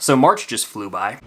So March just flew by.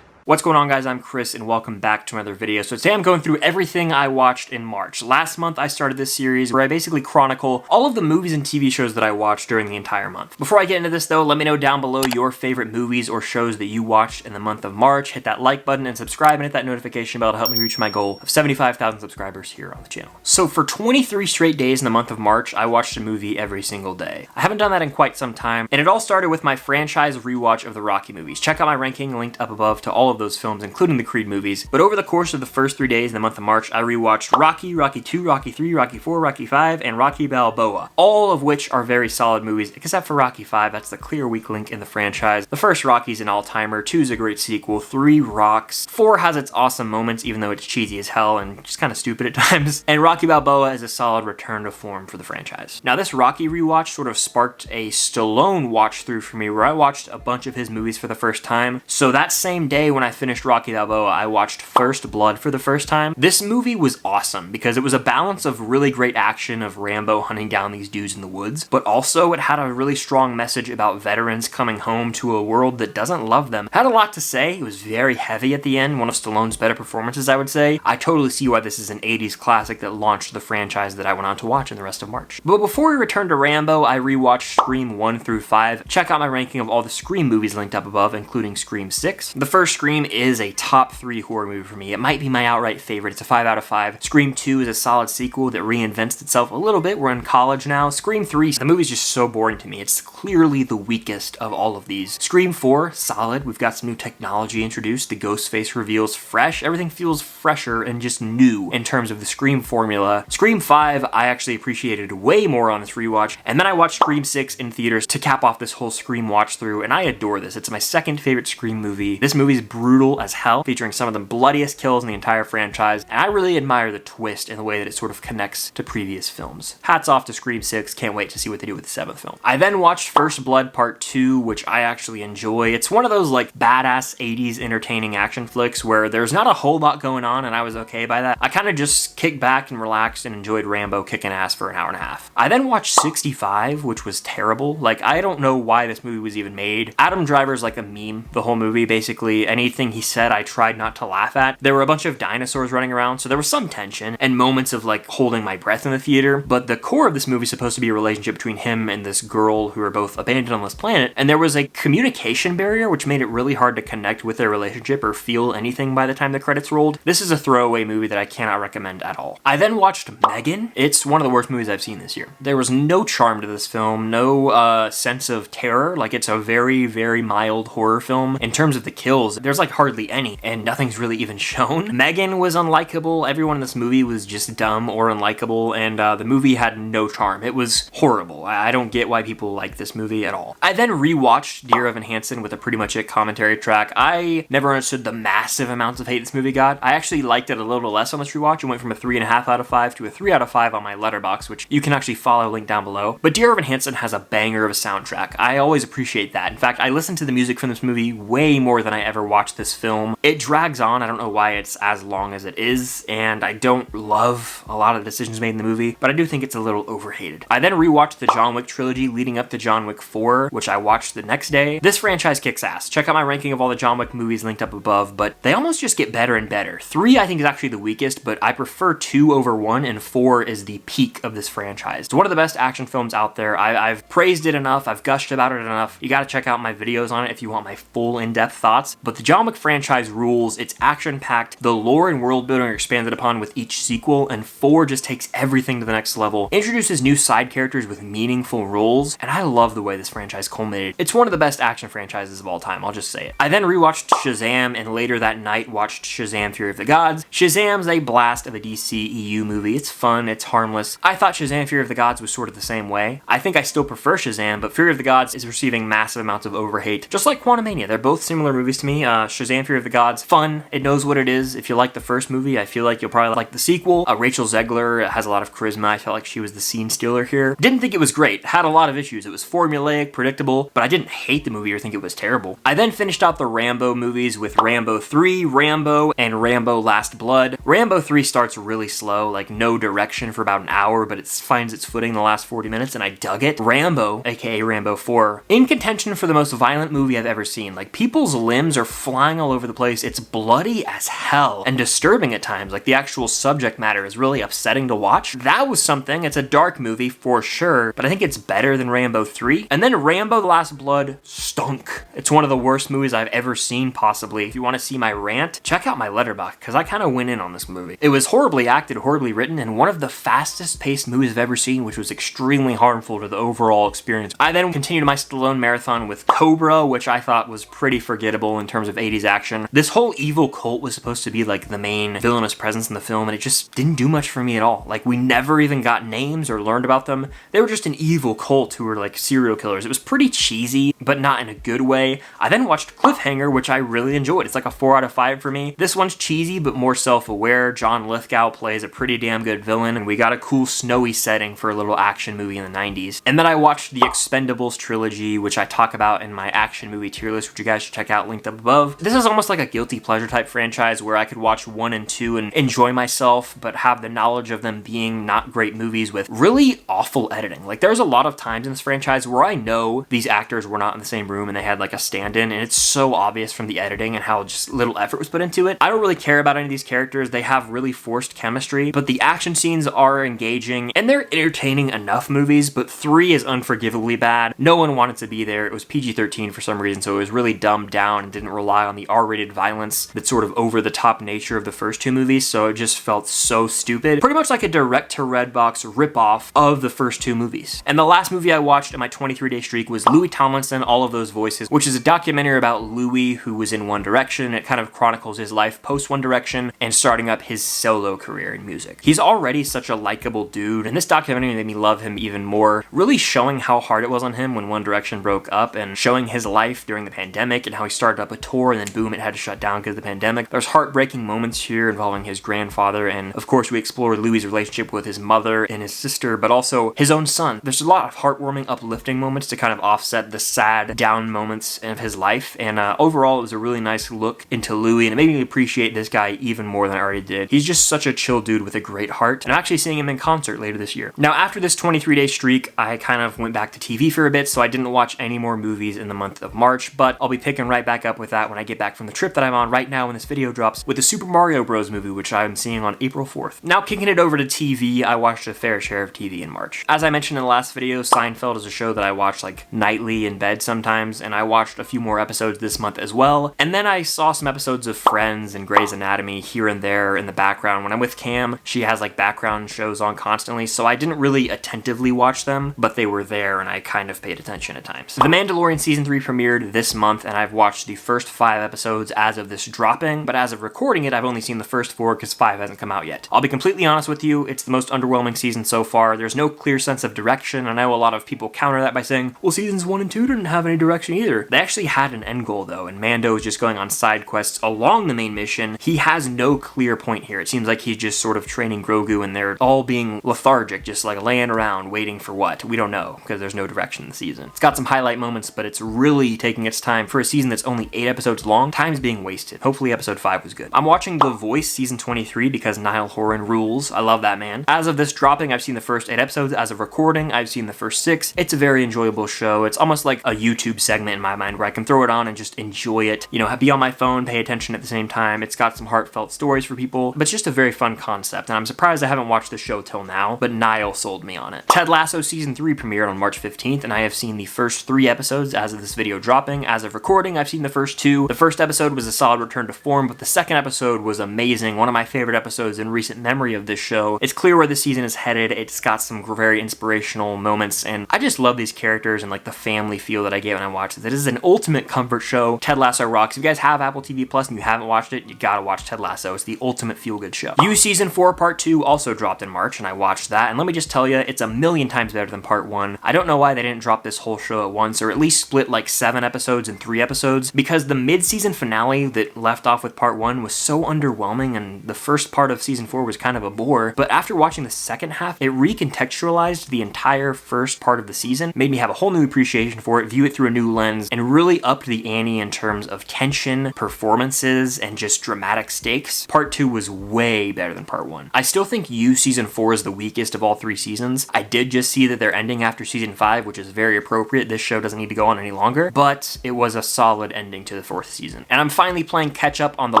What's going on, guys? I'm Chris and welcome back to another video. So today I'm going through everything I watched in March. Last month I started this series where I basically chronicle all of the movies and TV shows that I watched during the entire month. Before I get into this though, let me know down below your favorite movies or shows that you watched in the month of March. Hit that like button and subscribe and hit that notification bell to help me reach my goal of 75,000 subscribers here on the channel. So for 23 straight days in the month of March, I watched a movie every single day. I haven't done that in quite some time, and it all started with my franchise rewatch of the Rocky movies. Check out my ranking linked up above to all of those films, including the Creed movies. But over the course of the first 3 days in the month of March, I rewatched Rocky, Rocky 2, Rocky 3, Rocky 4, Rocky 5, and Rocky Balboa, all of which are very solid movies, except for Rocky 5. That's the clear weak link in the franchise. The first Rocky's an all-timer, 2 is a great sequel, 3 rocks, 4 has its awesome moments, even though it's cheesy as hell and just kind of stupid at times, and Rocky Balboa is a solid return to form for the franchise. Now, this Rocky rewatch sort of sparked a Stallone watch-through for me, where I watched a bunch of his movies for the first time. So that same day when I finished Rocky Balboa, I watched First Blood for the first time. This movie was awesome because it was a balance of really great action of Rambo hunting down these dudes in the woods, but also it had a really strong message about veterans coming home to a world that doesn't love them. It had a lot to say. It was very heavy at the end, one of Stallone's better performances, I would say. I totally see why this is an 80s classic that launched the franchise that I went on to watch in the rest of March. But before we return to Rambo, I rewatched Scream 1 through 5. Check out my ranking of all the Scream movies linked up above, including Scream 6. The first Scream is a top 3 horror movie for me. It might be my outright favorite. It's a 5 out of 5. Scream 2 is a solid sequel that reinvents itself a little bit. We're in college now. Scream 3, the movie's just so boring to me. It's clearly the weakest of all of these. Scream 4, solid. We've got some new technology introduced. The ghost face reveals fresh. Everything feels fresher and just new in terms of the Scream formula. Scream 5, I actually appreciated way more on this rewatch. And then I watched Scream 6 in theaters to cap off this whole Scream watch through, and I adore this. It's my second favorite Scream movie. This movie's brutal as hell, featuring some of the bloodiest kills in the entire franchise, and I really admire the twist in the way that it sort of connects to previous films. Hats off to Scream 6, can't wait to see what they do with the 7th film. I then watched First Blood Part 2, which I actually enjoy. It's one of those like badass 80s entertaining action flicks where there's not a whole lot going on, and I was okay by that. I kind of just kicked back and relaxed and enjoyed Rambo kicking ass for an hour and a half. I then watched 65, which was terrible. Like, I don't know why this movie was even made. Adam Driver's like a meme the whole movie. Basically, anything he said I tried not to laugh at. There were a bunch of dinosaurs running around, so there was some tension and moments of like holding my breath in the theater, but the core of this movie is supposed to be a relationship between him and this girl who are both abandoned on this planet, and there was a communication barrier which made it really hard to connect with their relationship or feel anything by the time the credits rolled. This is a throwaway movie that I cannot recommend at all. I then watched Megan. It's one of the worst movies I've seen this year. There was no charm to this film, no sense of terror. Like, it's a very, very mild horror film. In terms of the kills, there's like hardly any, and nothing's really even shown. Megan was unlikable. Everyone in this movie was just dumb or unlikable, and the movie had no charm. It was horrible. I don't get why people like this movie at all. I then rewatched Dear Evan Hansen with a Pretty Much It commentary track. I never understood the massive amounts of hate this movie got. I actually liked it a little less on this rewatch. It went from a 3.5 out of 5 to a 3 out of 5 on my Letterboxd, which you can actually follow, link down below. But Dear Evan Hansen has a banger of a soundtrack. I always appreciate that. In fact, I listened to the music from this movie way more than I ever watched this film. It drags on. I don't know why it's as long as it is, and I don't love a lot of the decisions made in the movie, but I do think it's a little overhated. I then rewatched the John Wick trilogy leading up to John Wick 4, which I watched the next day. This franchise kicks ass. Check out my ranking of all the John Wick movies linked up above, but they almost just get better and better. 3 I think is actually the weakest, but I prefer 2 over 1, and 4 is the peak of this franchise. It's one of the best action films out there. I've praised it enough, I've gushed about it enough. You gotta check out my videos on it if you want my full in-depth thoughts, but the John Wick franchise rules. It's action-packed. The lore and world building are expanded upon with each sequel, and 4 just takes everything to the next level, introduces new side characters with meaningful roles, and I love the way this franchise culminated. It's one of the best action franchises of all time, I'll just say it. I then rewatched Shazam, and later that night watched Shazam! Fury of the Gods. Shazam's a blast of a DCEU movie. It's fun, it's harmless. I thought Shazam! Fury of the Gods was sort of the same way. I think I still prefer Shazam, but Fury of the Gods is receiving massive amounts of overhate, just like Quantumania. They're both similar movies to me. Shazam! Fury of the Gods, fun. It knows what it is. If you like the first movie, I feel like you'll probably like the sequel. Rachel Zegler has a lot of charisma. I felt like she was the scene stealer here. Didn't think it was great. Had a lot of issues. It was formulaic, predictable, but I didn't hate the movie or think it was terrible. I then finished out the Rambo movies with Rambo 3, Rambo, and Rambo Last Blood. Rambo 3 starts really slow, like no direction for about an hour, but it finds its footing in the last 40 minutes, and I dug it. Rambo, aka Rambo 4, in contention for the most violent movie I've ever seen. Like, people's limbs are flying all over the place. It's bloody as hell and disturbing at times. Like, the actual subject matter is really upsetting to watch. That was something. It's a dark movie for sure, but I think it's better than Rambo 3. And then Rambo The Last Blood stunk. It's one of the worst movies I've ever seen, possibly. If you want to see my rant, check out my Letterboxd, because I kind of went in on this movie. It was horribly acted, horribly written, and one of the fastest paced movies I've ever seen, which was extremely harmful to the overall experience. I then continued my Stallone marathon with Cobra, which I thought was pretty forgettable in terms of 80s action. This whole evil cult was supposed to be like the main villainous presence in the film, and it just didn't do much for me at all. Like, we never even got names or learned about them. They were just an evil cult who were like serial killers. It was pretty cheesy, but not in a good way. I then watched Cliffhanger, which I really enjoyed. It's like a 4 out of 5 for me. This one's cheesy, but more self-aware. John Lithgow plays a pretty damn good villain, and we got a cool snowy setting for a little action movie in the 90s. And then I watched the Expendables trilogy, which I talk about in my action movie tier list, which you guys should check out, linked up above. This is almost like a guilty pleasure type franchise where I could watch 1 and 2 and enjoy myself, but have the knowledge of them being not great movies with really awful editing. Like, there's a lot of times in this franchise where I know these actors were not in the same room and they had like a stand-in, and it's so obvious from the editing and how just little effort was put into it. I don't really care about any of these characters. They have really forced chemistry, but the action scenes are engaging and they're entertaining enough movies, but 3 is unforgivably bad. No one wanted to be there. It was PG-13 for some reason, so it was really dumbed down and didn't rely on the R-rated violence that's sort of over-the-top nature of the first 2 movies, so it just felt so stupid. Pretty much like a direct-to-Redbox ripoff of the first 2 movies. And the last movie I watched in my 23-day streak was Louis Tomlinson, All of Those Voices, which is a documentary about Louis, who was in One Direction. It kind of chronicles his life post One Direction and starting up his solo career in music. He's already such a likable dude, and this documentary made me love him even more, really showing how hard it was on him when One Direction broke up and showing his life during the pandemic and how he started up a tour and then boom, it had to shut down because of the pandemic. There's heartbreaking moments here involving his grandfather, and of course we explore Louis' relationship with his mother and his sister, but also his own son. There's a lot of heartwarming, uplifting moments to kind of offset the sad, down moments of his life, and overall it was a really nice look into Louis, and it made me appreciate this guy even more than I already did. He's just such a chill dude with a great heart, and I'm actually seeing him in concert later this year. Now, after this 23-day streak, I kind of went back to TV for a bit, so I didn't watch any more movies in the month of March, but I'll be picking right back up with that when I get back from the trip that I'm on right now when this video drops, with the Super Mario Bros. Movie, which I'm seeing on April 4th. Now, kicking it over to TV, I watched a fair share of TV in March. As I mentioned in the last video, Seinfeld is a show that I watch like nightly in bed sometimes, and I watched a few more episodes this month as well. And then I saw some episodes of Friends and Grey's Anatomy here and there in the background. When I'm with Cam, she has like background shows on constantly, so I didn't really attentively watch them, but they were there and I kind of paid attention at times. The Mandalorian Season 3 premiered this month, and I've watched the first 5 episodes as of this dropping, but as of recording it, I've only seen the first 4 because 5 hasn't come out yet. I'll be completely honest with you, it's the most underwhelming season so far. There's no clear sense of direction, and I know a lot of people counter that by saying, well, seasons 1 and 2 didn't have any direction either. They actually had an end goal though, and Mando is just going on side quests along the main mission. He has no clear point here. It seems like he's just sort of training Grogu, and they're all being lethargic, just like laying around waiting for what? We don't know, because there's no direction in the season. It's got some highlight moments, but it's really taking its time. For a season that's only 8 episodes long, time's being wasted. Hopefully episode 5 was good. I'm watching The Voice Season 23 because Niall Horan rules. I love that man. As of this dropping, I've seen the first 8 episodes. As of recording, I've seen the first 6. It's a very enjoyable show. It's almost like a YouTube segment in my mind where I can throw it on and just enjoy it. You know, be on my phone, pay attention at the same time. It's got some heartfelt stories for people, but it's just a very fun concept, and I'm surprised I haven't watched the show till now, but Niall sold me on it. Ted Lasso Season 3 premiered on March 15th, and I have seen the first 3 episodes as of this video dropping. As of recording, I've seen the first 2. The first episode was a solid return to form, but the second episode was amazing. One of my favorite episodes in recent memory of this show. It's clear where the season is headed. It's got some very inspirational moments, and I just love these characters and like the family feel that I get when I watch this. It is an ultimate comfort show. Ted Lasso rocks. If you guys have Apple TV Plus and you haven't watched it, you gotta watch Ted Lasso. It's the ultimate feel-good show. You Season 4 Part 2 also dropped in March, and I watched that, and let me just tell you, it's a million times better than Part 1. I don't know why they didn't drop this whole show at once, or at least split like 7 episodes and 3 episodes, because the mid-season finale that left off with part 1 was so underwhelming, and the first part of season 4 was kind of a bore, but after watching the second half, it recontextualized the entire first part of the season, made me have a whole new appreciation for it, view it through a new lens, and really upped the ante in terms of tension, performances, and just dramatic stakes. Part 2 was way better than part 1. I still think season 4 is the weakest of all 3 seasons. I did just see that they're ending after season 5, which is very appropriate. This show doesn't need to go on any longer, but it was a solid ending to the 4th season. And I'm finally playing catch up on The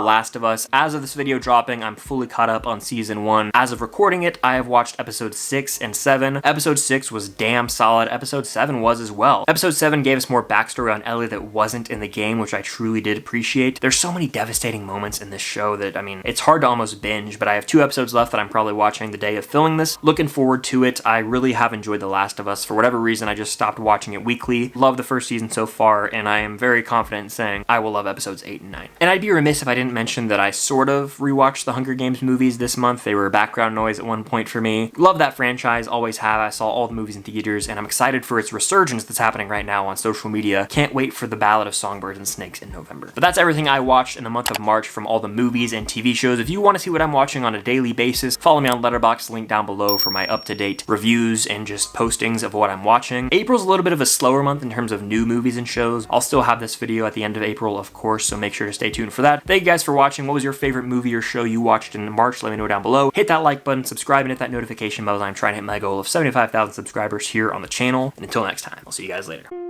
Last of Us. As of this video dropping, I'm fully caught up on season 1. As of recording it, I have watched episodes 6 and 7. Episode 6 was damn solid. Episode 7 was as well. Episode 7 gave us more backstory on Ellie that wasn't in the game, which I truly did appreciate. There's so many devastating moments in this show that, I mean, it's hard to almost binge, but I have 2 episodes left that I'm probably watching the day of filming this. Looking forward to it. I really have enjoyed The Last of Us. For whatever reason, I just stopped watching it weekly. Love the first season so far, and I am very confident in saying I will love episodes 8 and 9. And I'd be remiss if I didn't mention that I sort of rewatched the Hunger Games movies this month. They were background noise at one point for me. Love that franchise, always have. I saw all the movies in theaters, and I'm excited for its resurgence that's happening right now on social media. Can't wait for The Ballad of Songbirds and Snakes in November. But that's everything I watched in the month of March from all the movies and TV shows. If you want to see what I'm watching on a daily basis, follow me on Letterboxd, link down below for my up-to-date reviews and just postings of what I'm watching. April's a little bit of a slower month in terms of new movies and shows. I'll still have this video at the end of April, of course, so make sure to stay tuned for that. Thank you guys for watching. What was your favorite movie or show you watched in March? Let me know down below. Hit that like button, subscribe, and hit that notification bell as I'm trying to hit my goal of 75,000 subscribers here on the channel. And until next time, I'll see you guys later.